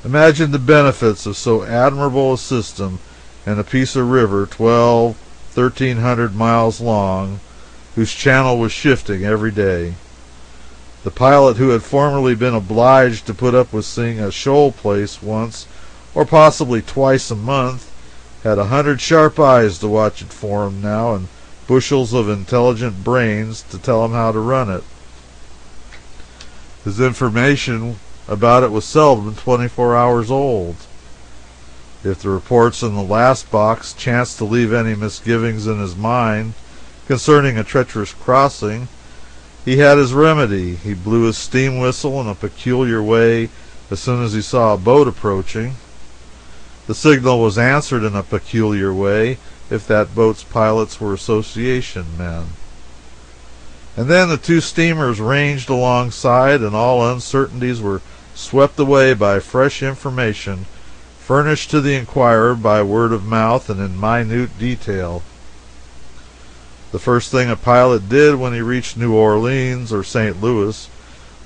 Imagine the benefits of so admirable a system and a piece of river 1,300 miles long, whose channel was shifting every day. The pilot, who had formerly been obliged to put up with seeing a shoal place once or possibly twice a month, had 100 sharp eyes to watch it for him now, and bushels of intelligent brains to tell him how to run it. His information about it was seldom 24 hours old. If the reports in the last box chanced to leave any misgivings in his mind concerning a treacherous crossing, he had his remedy. He blew his steam whistle in a peculiar way as soon as he saw a boat approaching. The signal was answered in a peculiar way if that boat's pilots were association men. And then the two steamers ranged alongside, and all uncertainties were swept away by fresh information furnished to the inquirer by word of mouth and in minute detail. The first thing a pilot did when he reached New Orleans or St. Louis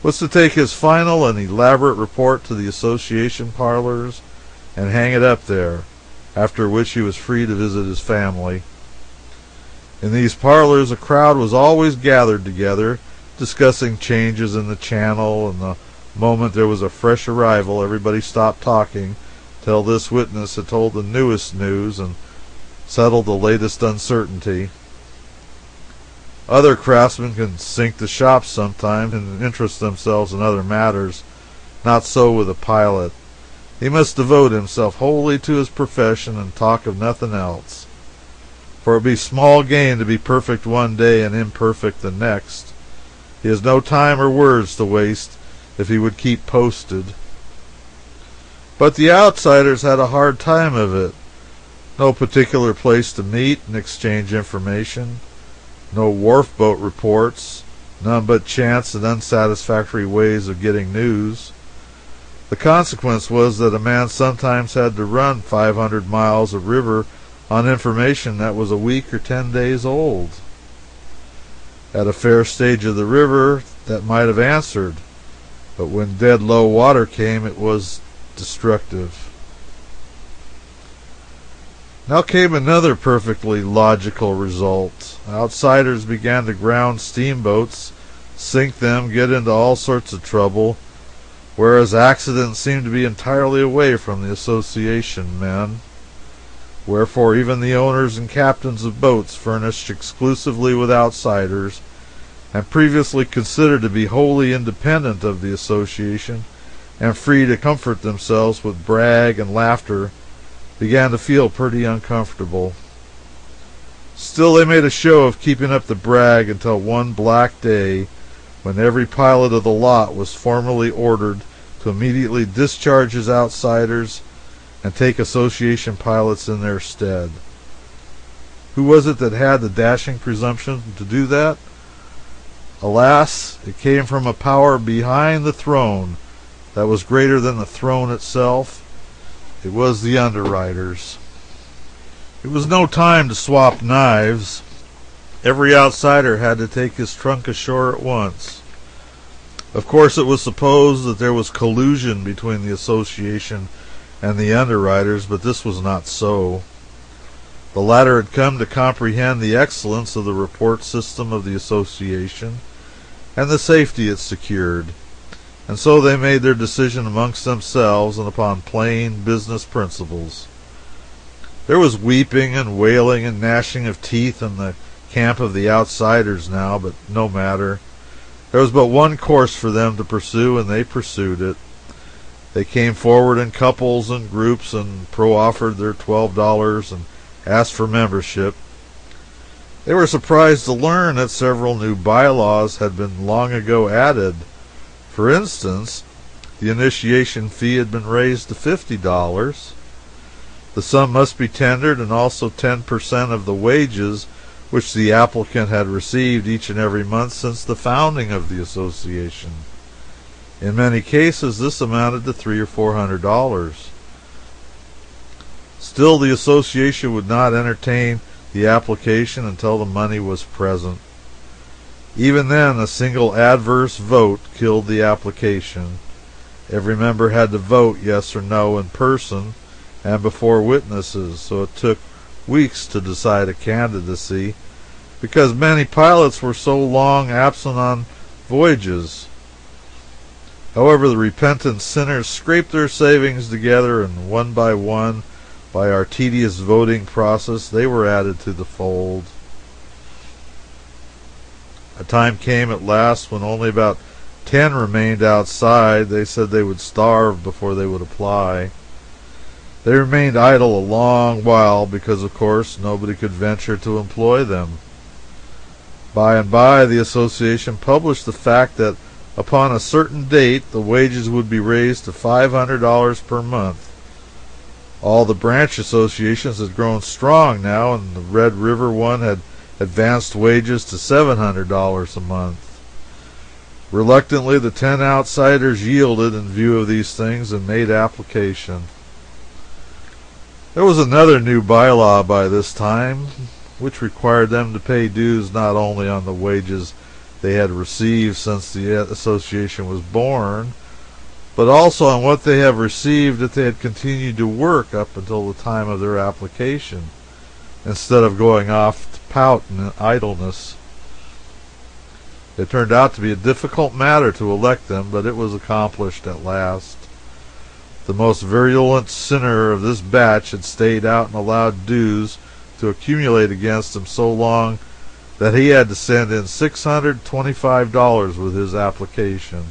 was to take his final and elaborate report to the association parlors and hang it up there, after which he was free to visit his family. In these parlors a crowd was always gathered together, discussing changes in the channel, and the moment there was a fresh arrival everybody stopped talking till this witness had told the newest news and settled the latest uncertainty. Other craftsmen can sink the shop sometimes and interest themselves in other matters. Not so with a pilot. He must devote himself wholly to his profession and talk of nothing else. For it would be small gain to be perfect one day and imperfect the next. He has no time or words to waste if he would keep posted. But the outsiders had a hard time of it. No particular place to meet and exchange information. No wharf boat reports. None but chance and unsatisfactory ways of getting news. The consequence was that a man sometimes had to run 500 miles of river on information that was a week or 10 days old. At a fair stage of the river that might have answered, but when dead low water came it was destructive. Now came another perfectly logical result. Outsiders began to ground steamboats, sink them, get into all sorts of trouble, whereas accidents seemed to be entirely away from the association men. Wherefore even the owners and captains of boats furnished exclusively with outsiders, and previously considered to be wholly independent of the association, and free to comfort themselves with brag and laughter, began to feel pretty uncomfortable. Still they made a show of keeping up the brag until one black day, when every pilot of the lot was formally ordered to immediately discharge his outsiders and take association pilots in their stead. Who was it that had the dashing presumption to do that? Alas, it came from a power behind the throne that was greater than the throne itself. It was the underwriters. It was no time to swap knives. Every outsider had to take his trunk ashore at once. Of course it was supposed that there was collusion between the association and the underwriters, but this was not so. The latter had come to comprehend the excellence of the report system of the association and the safety it secured, and so they made their decision amongst themselves and upon plain business principles. There was weeping and wailing and gnashing of teeth in the camp of the outsiders now, but no matter. There was but one course for them to pursue, and they pursued it. They came forward in couples and groups and pro-offered their $12 and asked for membership. They were surprised to learn that several new bylaws had been long ago added. For instance, the initiation fee had been raised to $50. The sum must be tendered, and also 10% of the wages which the applicant had received each and every month since the founding of the association. In many cases this amounted to $300 or $400. Still the association would not entertain the application until the money was present. Even then a single adverse vote killed the application, Every member had to vote yes or no in person and before witnesses, so it took weeks to decide a candidacy because many pilots were so long absent on voyages. However, the repentant sinners scraped their savings together, and one, by our tedious voting process, they were added to the fold. A time came at last when only about 10 remained outside. They said they would starve before they would apply. They remained idle a long while because, of course, nobody could venture to employ them. By and by, the association published the fact that upon a certain date the wages would be raised to $500 per month. All the branch associations had grown strong now, and the Red River one had advanced wages to $700 a month. Reluctantly, the 10 outsiders yielded in view of these things and made application. There was another new bylaw by this time, which required them to pay dues not only on the wages they had received since the association was born, but also on what they have received if they had continued to work up until the time of their application, instead of going off to pout in idleness. It turned out to be a difficult matter to elect them, but it was accomplished at last. The most virulent sinner of this batch had stayed out and allowed dues to accumulate against him so long that he had to send in $625 with his application.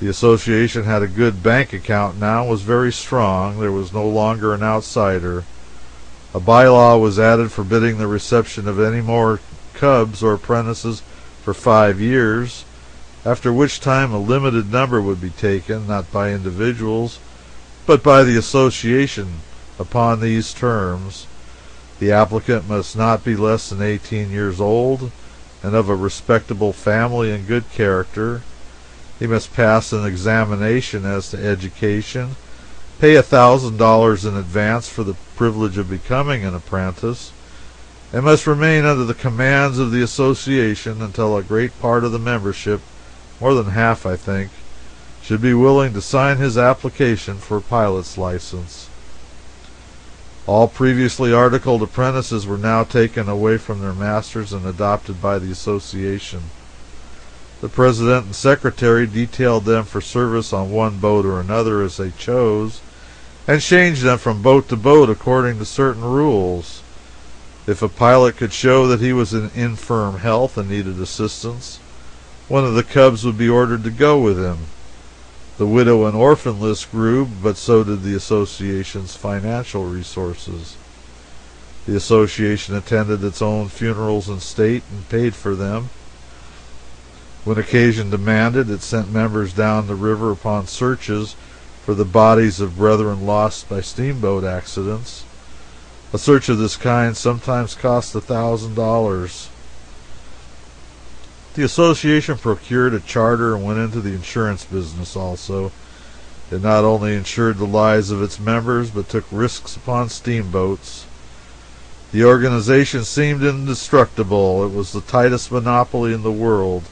The association had a good bank account now and was very strong. There was no longer an outsider. A bylaw was added forbidding the reception of any more cubs or apprentices for 5 years, after which time a limited number would be taken, not by individuals, but by the association, upon these terms. The applicant must not be less than 18 years old and of a respectable family and good character. He must pass an examination as to education, pay $1,000 in advance for the privilege of becoming an apprentice, and must remain under the commands of the association until a great part of the membership, more than half I think, should be willing to sign his application for a pilot's license. All previously articled apprentices were now taken away from their masters and adopted by the association. The president and secretary detailed them for service on one boat or another as they chose, and changed them from boat to boat according to certain rules. If a pilot could show that he was in infirm health and needed assistance, one of the cubs would be ordered to go with him. The widow and orphan list grew, but so did the association's financial resources. The association attended its own funerals in state and paid for them. When occasion demanded, it sent members down the river upon searches for the bodies of brethren lost by steamboat accidents. A search of this kind sometimes cost $1,000. The association procured a charter and went into the insurance business also. It not only insured the lives of its members, but took risks upon steamboats. The organization seemed indestructible. It was the tightest monopoly in the world.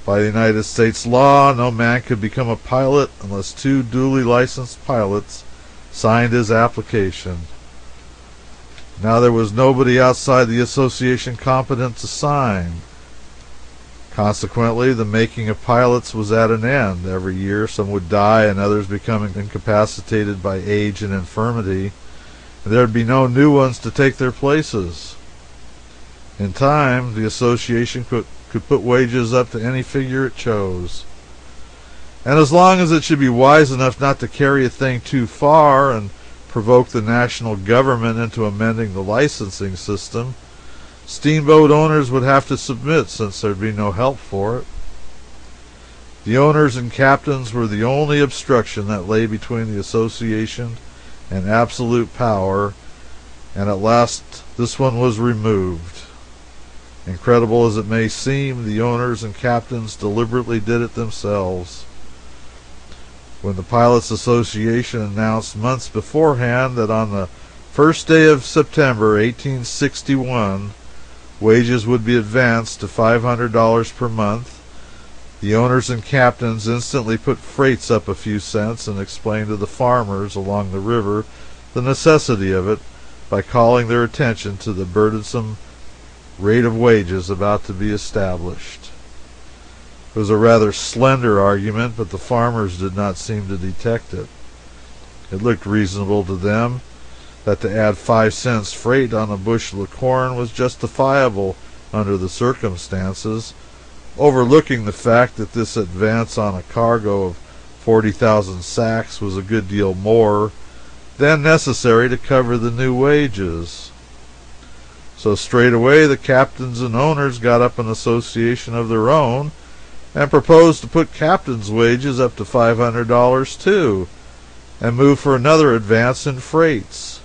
By the United States law, no man could become a pilot unless 2 duly licensed pilots signed his application. Now there was nobody outside the association competent to sign. Consequently, the making of pilots was at an end. Every year some would die and others become incapacitated by age and infirmity, and there would be no new ones to take their places. In time, the association could put wages up to any figure it chose. And as long as it should be wise enough not to carry a thing too far and provoke the national government into amending the licensing system, steamboat owners would have to submit, since there'd be no help for it. The owners and captains were the only obstruction that lay between the association and absolute power, and at last this one was removed. Incredible as it may seem, the owners and captains deliberately did it themselves. When the Pilots Association announced months beforehand that on the first day of September 1861 wages would be advanced to $500 per month, The owners and captains instantly put freights up a few cents and explained to the farmers along the river the necessity of it by calling their attention to the burdensome rate of wages about to be established. It was a rather slender argument, but the farmers did not seem to detect it. It looked reasonable to them that to add 5 cents freight on a bushel of corn was justifiable under the circumstances, overlooking the fact that this advance on a cargo of 40,000 sacks was a good deal more than necessary to cover the new wages. So straight away the captains and owners got up an association of their own and proposed to put captains' wages up to $500 too, and move for another advance in freights.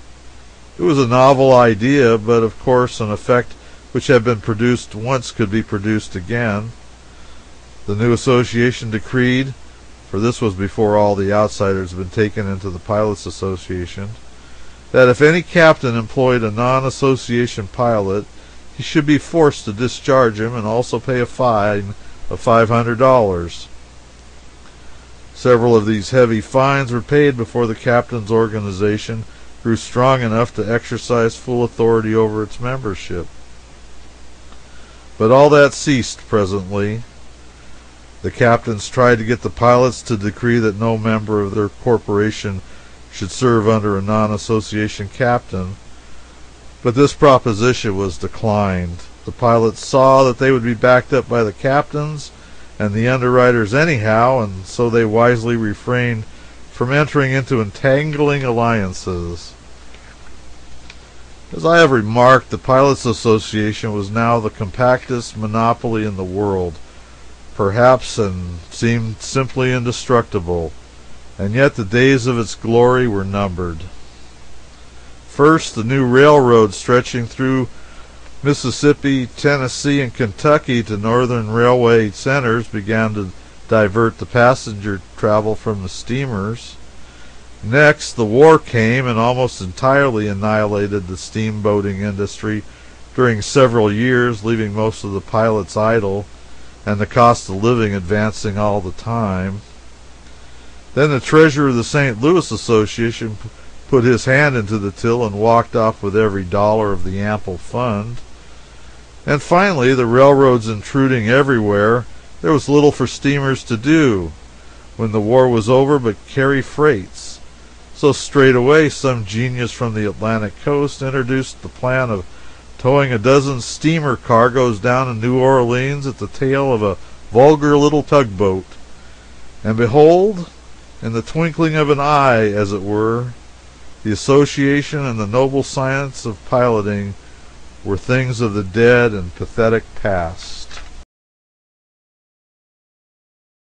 It was a novel idea, but of course an effect which had been produced once could be produced again. The new association decreed, for this was before all the outsiders had been taken into the Pilots' Association, that if any captain employed a non-association pilot, he should be forced to discharge him and also pay a fine of $500. Several of these heavy fines were paid before the captain's organization grew strong enough to exercise full authority over its membership. But all that ceased presently. The captains tried to get the pilots to decree that no member of their corporation should serve under a non-association captain, but this proposition was declined. The pilots saw that they would be backed up by the captains and the underwriters anyhow, and so they wisely refrained from entering into entangling alliances. As I have remarked, the Pilots' Association was now the compactest monopoly in the world, perhaps, and seemed simply indestructible, and yet the days of its glory were numbered. First, the new railroad stretching through Mississippi, Tennessee, and Kentucky to northern railway centers began to divert the passenger travel from the steamers. Next, the war came and almost entirely annihilated the steamboating industry during several years, leaving most of the pilots idle and the cost of living advancing all the time. Then the treasurer of the St. Louis Association put his hand into the till and walked off with every dollar of the ample fund. And finally, the railroads intruding everywhere, there was little for steamers to do when the war was over but carry freights. So straightway some genius from the Atlantic coast introduced the plan of towing a dozen steamer cargoes down in New Orleans at the tail of a vulgar little tugboat. And behold, in the twinkling of an eye, as it were, the association and the noble science of piloting were things of the dead and pathetic past.